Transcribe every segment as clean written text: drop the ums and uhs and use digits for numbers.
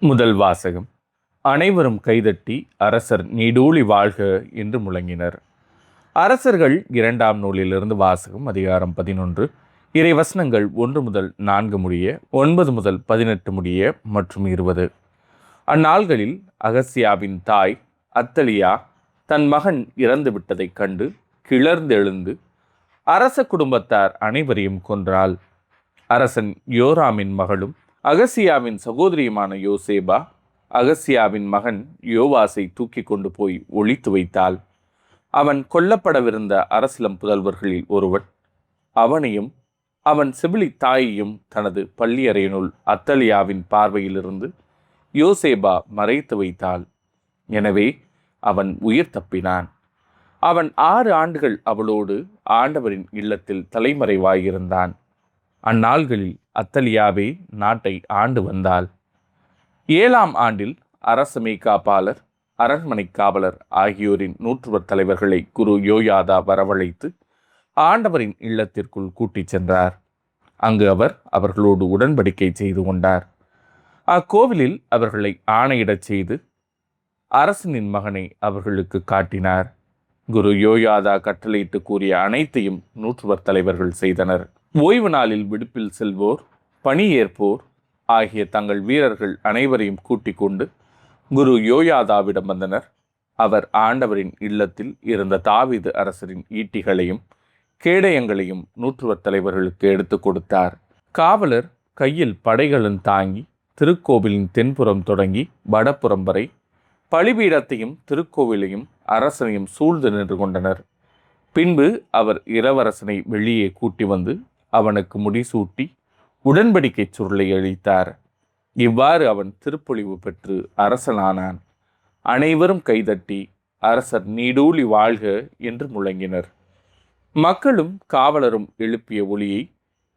முதல் வாசகம். அனைவரும் கைதட்டி அரசர் நீடூழி வாழ்க என்று முழங்கினர். அரசர்கள் 2ஆம் நூலிலிருந்து வாசகம். அதிகாரம் 11. இறைவசனங்கள் 1 முதல் 4 முடிய, 9 முதல் 18 முடிய மற்றும் 20. அந்நாள்களில் அகசியாவின் தாய் அத்தலியா தன் மகன் இறந்து விட்டதைக் கண்டு கிளர்ந்தெழுந்து அரச குடும்பத்தார் அனைவரையும் கொன்றாள். அரசன் யோராமின் மகளும் அகசியாவின் சகோதரியுமான யோசேபா அகசியாவின் மகன் யோவாசை தூக்கி கொண்டு போய் ஒளித்து வைத்தாள். அவன் கொல்லப்படவிருந்த அரசிலம் புதல்வர்களில் ஒருவன். அவனையும் அவன் செவிலி தாயையும் தனது பள்ளியறையினுள் அத்தலியாவின் பார்வையிலிருந்து யோசேபா மறைத்து வைத்தாள். எனவே அவன் உயிர் தப்பினான். அவன் 6 ஆண்டுகள் அவளோடு ஆண்டவரின் இல்லத்தில் தலைமறைவாயிருந்தான். அந்நாள்களில் அத்தலியாவே நாட்டை ஆண்டு வந்தாள். 7ஆம் ஆண்டில் அரச மேய்க்காப்பாளர், அரண்மனை காவலர் ஆகியோரின் 100 தலைவர்களை குரு யோயாதா வரவழைத்து ஆண்டவரின் இல்லத்திற்குள் கூட்டிச் சென்றார். அங்கு அவர் அவர்களோடு உடன்படிக்கை செய்து கொண்டார். அக்கோவிலில் அவர்களை ஆணையிடச் செய்து அரசனின் மகனை அவர்களுக்கு காட்டினார். குரு யோயாதா கட்டளையிட்டு கூறிய அனைத்தையும் 100 தலைவர்கள் செய்தனர். ஓய்வு நாளில் விடுப்பில் செல்வோர், பணி ஏற்போர் ஆகிய தங்கள் வீரர்கள் அனைவரையும் கூட்டிக் கொண்டு குரு யோயாதாவிடம் வந்தனர். அவர் ஆண்டவரின் இல்லத்தில் இருந்த தாவீது அரசரின் ஈட்டிகளையும் கேடயங்களையும் 100 தலைவர்களுக்கு எடுத்து கொடுத்தார். காவலர் கையில் படைகளும் தாங்கி திருக்கோவிலின் தென்புறம் தொடங்கி வடப்புறம் வரை பலிபீடத்தையும் திருக்கோவிலையும் அரசனையும் சூழ்ந்து நின்று கொண்டனர். பின்பு அவர் இளவரசனை வெளியே கூட்டி வந்து அவனுக்கு முடிசூட்டி உடன்படிக்கை சுருளை அளித்தார். இவ்வாறு அவன் திருப்பொழிவு பெற்று அரசனானான். அனைவரும் கைதட்டி அரசர் நீடூழி வாழ்க என்று முழங்கினர். மக்களும் காவலரும் எழுப்பிய ஒலியை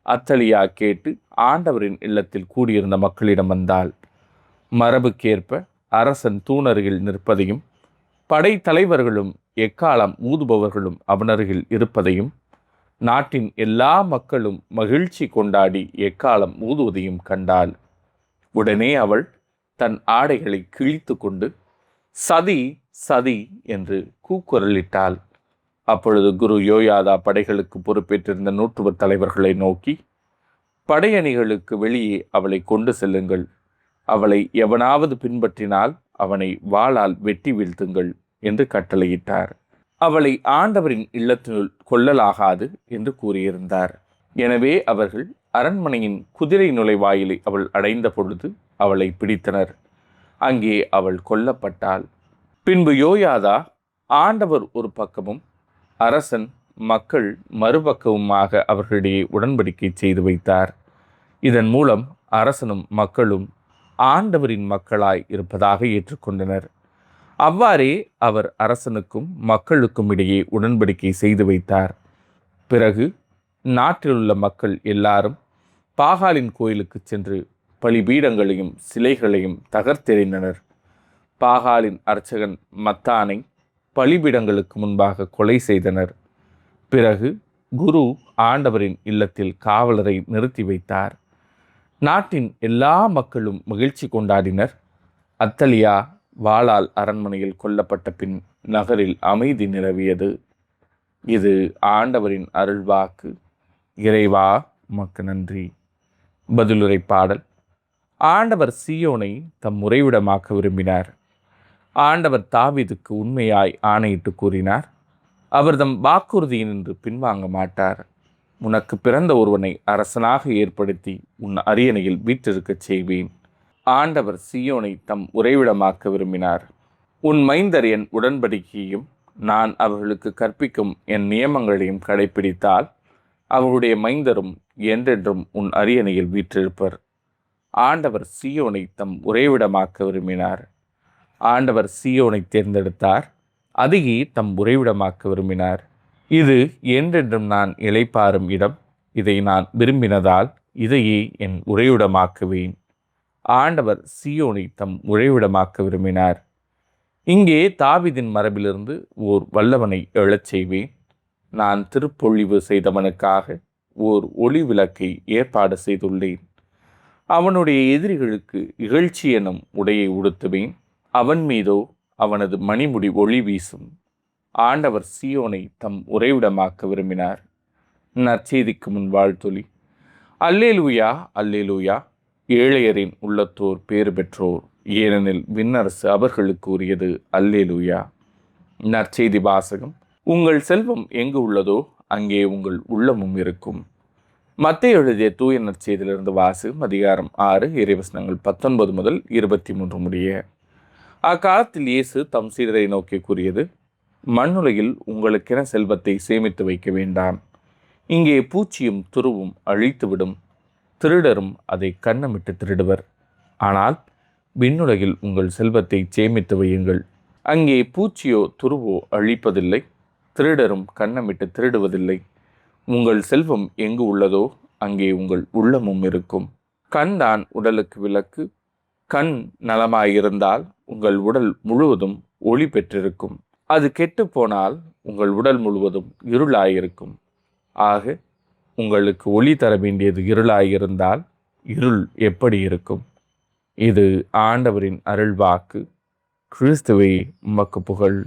அத்தலியா கேட்டு ஆண்டவரின் இல்லத்தில் கூடியிருந்த மக்களிடம் வந்தாள். மரபுக்கேற்ப அரசன் தூணருகில் நிற்பதையும் படை தலைவர்களும் எக்காலம் ஊதுபவர்களும் அவனருகில் இருப்பதையும் நாட்டின் எல்லா மக்களும் மகிழ்ச்சி கொண்டாடி எக்காலம் ஊதுவதையும் கண்டாள். உடனே அவள் தன் ஆடைகளை கிழித்து கொண்டு சதி சதி என்று கூக்குரலிட்டாள். அப்பொழுது குரு யோயாதா படைகளுக்கு பொறுப்பேற்றிருந்த 100 தலைவர்களை நோக்கி, படையணிகளுக்கு வெளியே அவளை கொண்டு செல்லுங்கள். அவளை எவனாவது பின்பற்றினால் அவனை வாளால் வெட்டி வீழ்த்துங்கள் என்று கட்டளையிட்டார். அவளை ஆண்டவரின் இல்லத்தினுள் கொல்லலாகாது என்று கூறியிருந்தார். எனவே அவர்கள் அரண்மனையின் குதிரை நுழைவாயிலை அவள் அடைந்த பொழுது அவளை பிடித்தனர். அங்கே அவள் கொல்லப்பட்டாள். பின்பு யோயாதா ஆண்டவர் ஒரு பக்கமும் அரசன் மக்கள் மறுபக்கமுமாக அவர்களிடையே உடன்படிக்கை செய்து வைத்தார். இதன் மூலம் அரசனும் மக்களும் ஆண்டவரின் மக்களாய் இருப்பதாக ஏற்றுக்கொண்டனர். அவ்வாறே அவர் அரசனுக்கும் மக்களுக்கும் இடையே உடன்படிக்கை செய்து வைத்தார். பிறகு நாட்டிலுள்ள மக்கள் எல்லாரும் பாகாலின் கோயிலுக்கு சென்று பலிபீடங்களையும் சிலைகளையும் தகர்த்தெறிந்தனர். பாகாலின் அர்ச்சகன் மத்தானை பலிபீடங்களுக்கு முன்பாக கொலை செய்தனர். பிறகு குரு ஆண்டவரின் இல்லத்தில் காவலரை நிறுத்தி வைத்தார். நாட்டின் எல்லா மக்களும் மகிழ்ச்சி கொண்டாடினர். அத்தலியா வாளால் அரண்மனையில் கொல்லப்பட்ட பின் நகரில் அமைதி நிலவியது. இது ஆண்டவரின் அருள்வாக்கு. இறைவா உமக்கு நன்றி. பதிலுரை பாடல். ஆண்டவர் சீயோனை தம் உறைவிடமாக்க விரும்பினார். ஆண்டவர் தாவீதுக்கு உண்மையாய் ஆணையிட்டு கூறினார். அவர் தம் வாக்குறுதியினின்று பின்வாங்க மாட்டார். உனக்கு பிறந்த ஒருவனை அரசனாக ஏற்படுத்தி உன் அரியணையில் வீற்றிருக்கச் செய்வேன். ஆண்டவர் சீயோனை தம் உறைவிடமாக்க விரும்பினார். உன் மைந்தர் என் உடன்படிக்கையையும் நான் அவர்களுக்கு கற்பிக்கும் என் நியமங்களையும் கடைப்பிடித்தால் அவர்களுடைய மைந்தரும் என்றென்றும் உன் அரியணையில் வீற்றிருப்பர். ஆண்டவர் சீயோனை தம் உறைவிடமாக்க விரும்பினார். ஆண்டவர் சீயோனை தேர்ந்தெடுத்தார். அதையே தம் உறைவிடமாக்க விரும்பினார். இது என்றென்றும் நான் இளைப்பாறும் இடம். இதை நான் விரும்பினதால் இதையே என் உறைவிடமாக்குவேன். ஆண்டவர் சீயோனை தம் உறைவிடமாக்க விரும்பினார். இங்கே தாவீதின் மரபிலிருந்து ஓர் வல்லவனை எழச் செய்வேன். நான் திருப்பொழிவு செய்தவனுக்காக ஓர் ஒளி விளக்கை ஏற்பாடு செய்துள்ளேன். அவனுடைய எதிரிகளுக்கு இகழ்ச்சி எனும் உடையை உடுத்துவேன். அவன் மீதோ அவனது மணிமுடி ஒளி வீசும். ஆண்டவர் சீயோனை தம் உறைவிடமாக்க விரும்பினார். நற்செய்திக்கு முன் வாழ்த்தொலி. அல்லேலூயா, அல்லேலூயா. ஏழையரின் உள்ளத்தோர் பேறு பெற்றோர், ஏனெனில் விண்ணரசு அவர்களுக்கு உரியது. அல்லேலூயா. நற்செய்தி வாசகம். உங்கள் செல்வம் எங்கு உள்ளதோ அங்கே உங்கள் உள்ளமும் இருக்கும். மத்தேயு எழுதிய தூய நற்செய்தியிலிருந்து வாசகம். அதிகாரம் 6 இறைவசனங்கள் 19 முதல் 23 முடிய. அக்காலத்தில் இயேசு தம் சீடரை நோக்கி கூறியது, மண்ணுலகில் உங்களுக்கென செல்வத்தை சேமித்து வைக்க வேண்டாம். இங்கே பூச்சியும் துருவும் அழித்துவிடும், திருடரும் அதை கன்னமிட்டு திருடுவர். ஆனால் விண்ணுலகில் உங்கள் செல்வத்தை சேமித்து வையுங்கள். அங்கே பூச்சியோ துருவோ அழிப்பதில்லை, திருடரும் கன்னமிட்டு திருடுவதில்லை. உங்கள் செல்வம் எங்கு உள்ளதோ அங்கே உங்கள் உள்ளமும் இருக்கும். கண் தான் உடலுக்கு விளக்கு. கண் நலமாயிருந்தால் உங்கள் உடல் முழுவதும் ஒளி பெற்றிருக்கும். அது கெட்டு போனால் உங்கள் உடல் முழுவதும் இருளாயிருக்கும். ஆக உங்களுக்கு ஒளி தர வேண்டியது இருளாயிருந்தால் இருள் எப்படி இருக்கும்? இது ஆண்டவரின் அருள்வாக்கு. கிறிஸ்துவே உமக்கு புகழ்.